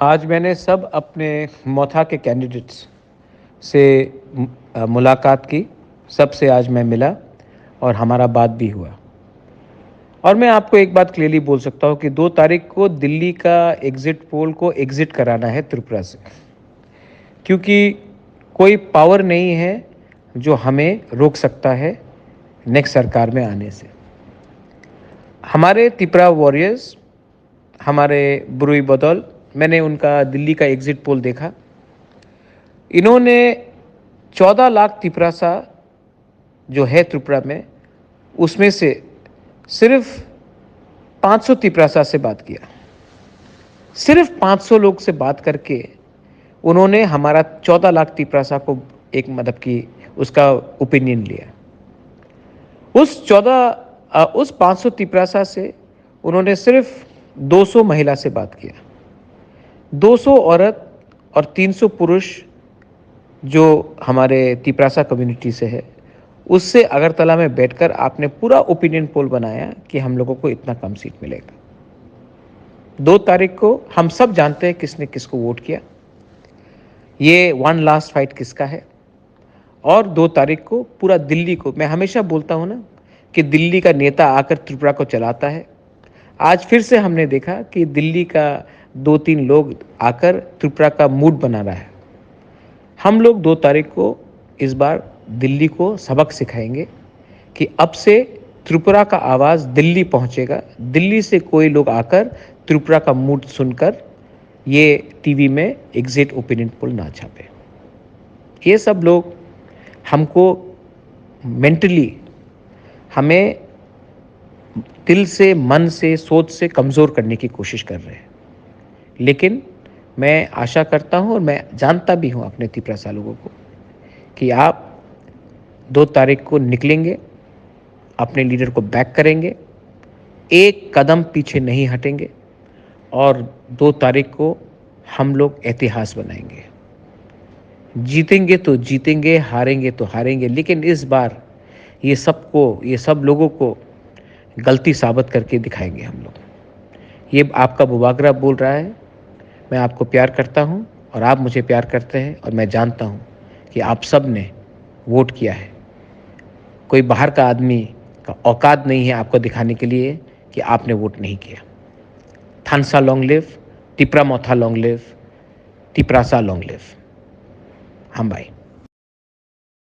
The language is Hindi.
आज मैंने सब अपने मोथा के कैंडिडेट्स से मुलाकात की। सबसे आज मैं मिला और हमारा बात भी हुआ। और मैं आपको एक बात क्लियरली बोल सकता हूँ कि 2 तारीख को दिल्ली का एग्ज़िट पोल को एग्ज़िट कराना है त्रिपुरा से। क्योंकि कोई पावर नहीं है जो हमें रोक सकता है नेक्स्ट सरकार में आने से। हमारे त्रिपुरा वॉरियर्स, हमारे बुरुई बदौल, मैंने उनका दिल्ली का एग्ज़िट पोल देखा। इन्होंने 14 लाख तिपरासा जो है त्रिपुरा में, उसमें से सिर्फ 500 तिपरासा से बात किया। सिर्फ 500 लोग से बात करके उन्होंने हमारा 14 लाख तिपरासा को एक मतलब कि उसका ओपिनियन लिया। उस 500 तिपरासा से उन्होंने सिर्फ 200 महिला से बात किया। 200 औरत और 300 पुरुष जो हमारे तिपरासा कम्युनिटी से है, उससे अगरतला में बैठकर आपने पूरा ओपिनियन पोल बनाया कि हम लोगों को इतना कम सीट मिलेगा। 2 तारीख को हम सब जानते हैं किसने किसको वोट किया। ये वन लास्ट फाइट किसका है। और 2 तारीख को पूरा दिल्ली को, मैं हमेशा बोलता हूँ ना कि दिल्ली का नेता आकर त्रिपुरा को चलाता है। आज फिर से हमने देखा कि दिल्ली का 2-3 लोग आकर त्रिपुरा का मूड बना रहा है। हम लोग 2 तारीख को इस बार दिल्ली को सबक सिखाएंगे कि अब से त्रिपुरा का आवाज़ दिल्ली पहुंचेगा। दिल्ली से कोई लोग आकर त्रिपुरा का मूड सुनकर ये टीवी में एग्जिट ओपिनियन पोल ना छापे। ये सब लोग हमको मेंटली, हमें दिल से, मन से, सोच से कमज़ोर करने की कोशिश कर रहे हैं। लेकिन मैं आशा करता हूँ और मैं जानता भी हूँ अपने तिपरासा लोगों को कि आप 2 तारीख को निकलेंगे, अपने लीडर को बैक करेंगे, एक कदम पीछे नहीं हटेंगे और 2 तारीख को हम लोग इतिहास बनाएंगे। जीतेंगे तो जीतेंगे, हारेंगे तो हारेंगे, लेकिन इस बार ये सब लोगों को गलती साबित करके दिखाएंगे हम लोग। ये आपका बुबागरा बोल रहा है। मैं आपको प्यार करता हूँ और आप मुझे प्यार करते हैं और मैं जानता हूँ कि आप सब ने वोट किया है। कोई बाहर का आदमी का औकात नहीं है आपको दिखाने के लिए कि आपने वोट नहीं किया। थानसा long live, Tipra Motha long live, तिपरासा लॉन्ग लिव। हम भाई।